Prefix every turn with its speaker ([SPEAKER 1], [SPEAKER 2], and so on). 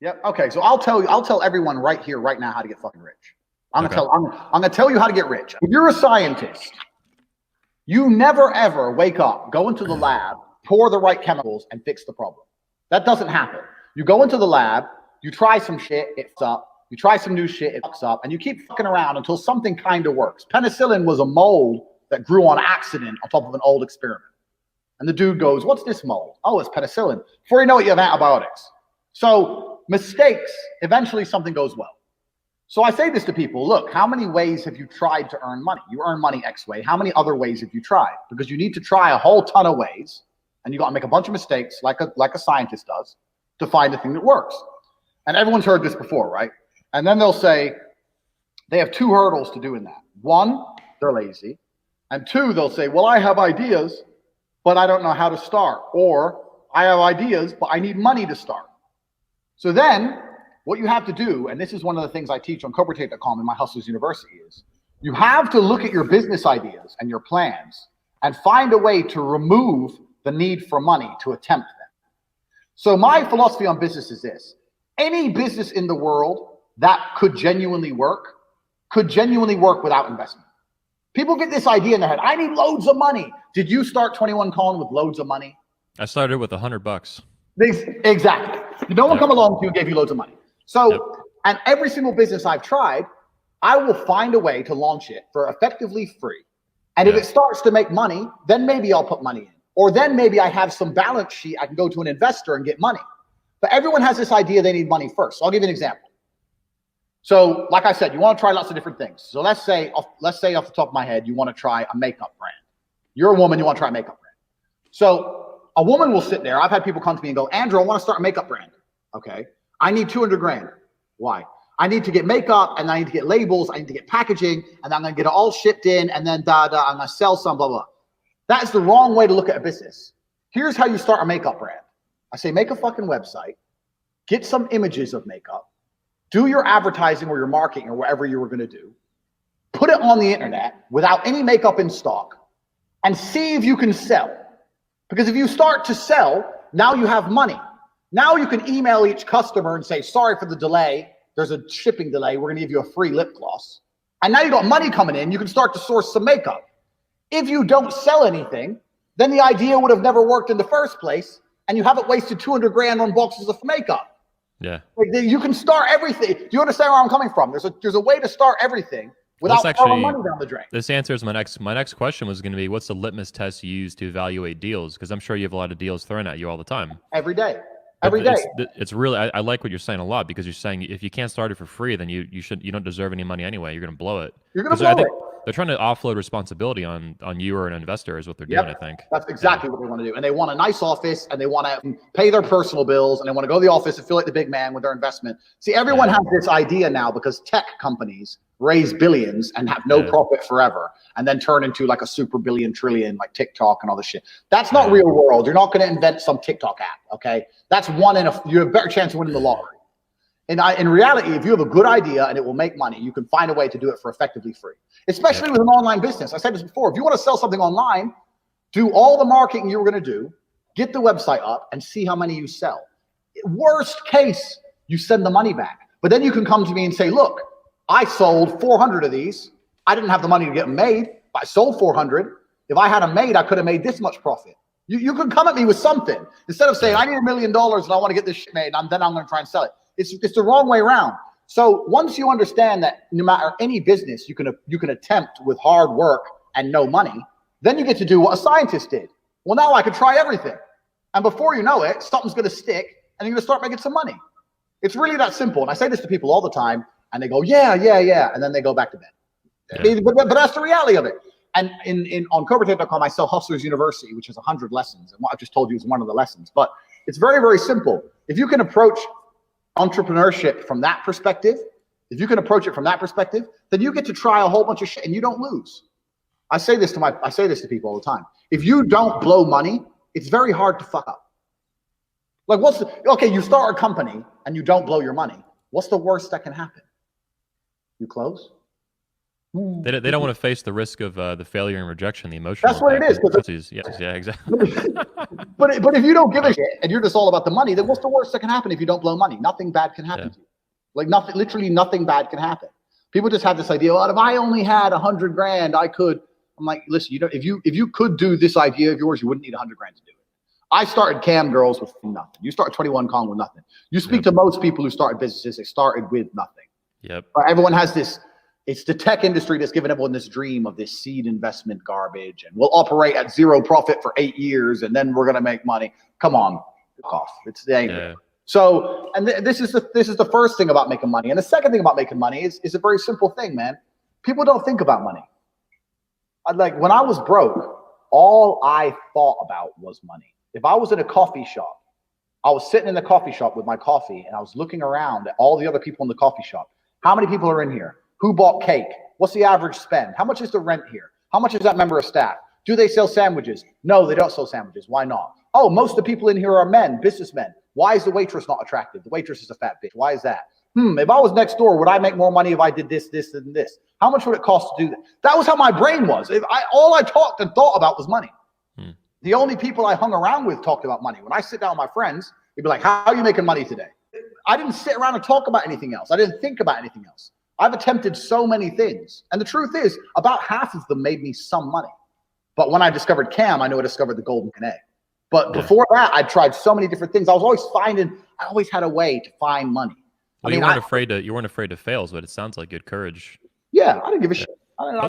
[SPEAKER 1] Yep. Okay. So I'll tell everyone right here, right now, how to get fucking rich.
[SPEAKER 2] Okay.
[SPEAKER 1] I'm gonna tell you how to get rich. If you're a scientist, you never ever wake up, go into the lab, pour the right chemicals, and fix the problem. That doesn't happen. You go into the lab, you try some shit, it fucks up. You try some new shit, it fucks up, and you keep fucking around until something kind of works. Penicillin was a mold that grew on accident on top of an old experiment. And the dude goes, "What's this mold?" "Oh, it's penicillin." Before you know it, you have antibiotics. So mistakes, eventually something goes well. So I say this to people, look, how many ways have you tried to earn money? You earn money X way. How many other ways have you tried? Because you need to try a whole ton of ways, and you got to make a bunch of mistakes like a scientist does to find the thing that works. And everyone's heard this before, right? And then they'll say they have two hurdles to doing that. One, they're lazy. And two, they'll say, well, I have ideas, but I don't know how to start. Or I have ideas, but I need money to start. So then what you have to do, and this is one of the things I teach on Tate.com in my Hustlers University, is you have to look at your business ideas and your plans and find a way to remove the need for money to attempt them. So my philosophy on business is this. Any business in the world that could genuinely work without investment. People get this idea in their head. I need loads of money. Did you start 21 Colin with loads of money?
[SPEAKER 2] I started with $100.
[SPEAKER 1] Exactly. No one come along to you and gave you loads of money. So, and every single business I've tried, I will find a way to launch it for effectively free. And if it starts to make money, then maybe I'll put money in. Or then maybe I have some balance sheet. I can go to an investor and get money. But everyone has this idea they need money first. So I'll give you an example. So like I said, you want to try lots of different things. So let's say off the top of my head, you want to try a makeup brand. You're a woman, you want to try a makeup brand. So a woman will sit there. I've had people come to me and go, Andrew, I want to start a makeup brand. Okay. I need 200 grand. Why? I need to get makeup and I need to get labels. I need to get packaging and I'm going to get it all shipped in and then I'm going to sell some blah, blah. That is the wrong way to look at a business. Here's how you start a makeup brand. I say, make a fucking website, get some images of makeup, do your advertising or your marketing or whatever you were going to do, put it on the internet without any makeup in stock and see if you can sell. Because if you start to sell, now you have money. Now you can email each customer and say, sorry for the delay. There's a shipping delay. We're going to give you a free lip gloss. And now you got money coming in. You can start to source some makeup. If you don't sell anything, then the idea would have never worked in the first place. And you haven't wasted 200 grand on boxes of makeup.
[SPEAKER 2] Yeah.
[SPEAKER 1] Like you can start everything. Do you understand where I'm coming from? There's a way to start everything without throwing money down the drain.
[SPEAKER 2] This answers my next question was going to be, what's the litmus test you use to evaluate deals? Because I'm sure you have a lot of deals thrown at you all the time.
[SPEAKER 1] Every day. Every day.
[SPEAKER 2] It's really, I like what you're saying a lot, because you're saying if you can't start it for free, then you don't deserve any money anyway. You're going to blow it.
[SPEAKER 1] You're going to blow it.
[SPEAKER 2] They're trying to offload responsibility on you or an investor is what they're doing, I think.
[SPEAKER 1] That's exactly what they want to do. And they want a nice office and they want to pay their personal bills and they want to go to the office and feel like the big man with their investment. See, everyone has this idea now because tech companies raise billions and have no profit forever and then turn into like a super billion trillion like TikTok and all this shit. That's not real world. You're not going to invent some TikTok app, okay? That's you have a better chance of winning the lottery. And in reality, if you have a good idea and it will make money, you can find a way to do it for effectively free, especially with an online business. I said this before. If you want to sell something online, do all the marketing you were going to do, get the website up and see how many you sell. Worst case, you send the money back. But then you can come to me and say, look, I sold 400 of these. I didn't have the money to get them made, but I sold 400. If I had them made, I could have made this much profit. You can come at me with something instead of saying, I need $1 million and I want to get this shit made and then I'm going to try and sell it. It's the wrong way around. So once you understand that no matter any business you can attempt with hard work and no money, then you get to do what a scientist did. Well, now I can try everything. And before you know it, something's going to stick and you're going to start making some money. It's really that simple. And I say this to people all the time and they go, yeah. And then they go back to bed. Yeah. But that's the reality of it. And on Tate.com, I sell Hustlers University, which has 100 lessons. And what I've just told you is one of the lessons. But it's very, very simple. If you can approach entrepreneurship from that perspective, then you get to try a whole bunch of shit and you don't lose. I say this to people all the time. If you don't blow money, it's very hard to fuck up. Like you start a company and you don't blow your money. What's the worst that can happen? You close?
[SPEAKER 2] They don't want to face the risk of the failure and rejection, the emotional.
[SPEAKER 1] That's what it is.
[SPEAKER 2] Yeah, exactly.
[SPEAKER 1] But if you don't give a shit and you're just all about the money, then what's the worst that can happen if you don't blow money? Nothing bad can happen to you. Like nothing, literally nothing bad can happen. People just have this idea, well, if I only had 100 grand, I could. I'm like, listen, if you could do this idea of yours, you wouldn't need 100 grand to do it. I started Cam Girls with nothing. You start 21 Con with nothing. You speak to most people who started businesses, they started with nothing.
[SPEAKER 2] Yep.
[SPEAKER 1] Everyone has this. It's the tech industry that's given everyone this dream of this seed investment garbage, and we'll operate at zero profit for 8 years, and then we're gonna make money. Come on, off. It's the angry. Yeah. So, and this is the first thing about making money, and the second thing about making money is a very simple thing, man. People don't think about money. Like when I was broke, all I thought about was money. If I was in a coffee shop, I was sitting in the coffee shop with my coffee, and I was looking around at all the other people in the coffee shop. How many people are in here? Who bought cake? What's the average spend? How much is the rent here? How much is that member of staff? Do they sell sandwiches? No, they don't sell sandwiches. Why not? Oh, most of the people in here are men, businessmen. Why is the waitress not attractive? The waitress is a fat bitch. Why is that? If I was next door, would I make more money if I did this, this, and this? How much would it cost to do that? That was how my brain was. All I talked and thought about was money. The only people I hung around with talked about money. When I sit down with my friends, they'd be like, how are you making money today? I didn't sit around and talk about anything else. I didn't think about anything else. I've attempted so many things. And the truth is, about half of them made me some money. But when I discovered Cam, I knew I discovered the golden egg. But before that, I tried so many different things. I always had a way to find money.
[SPEAKER 2] Well, you weren't afraid to fail, but it sounds like good courage.
[SPEAKER 1] Yeah, I didn't give a shit.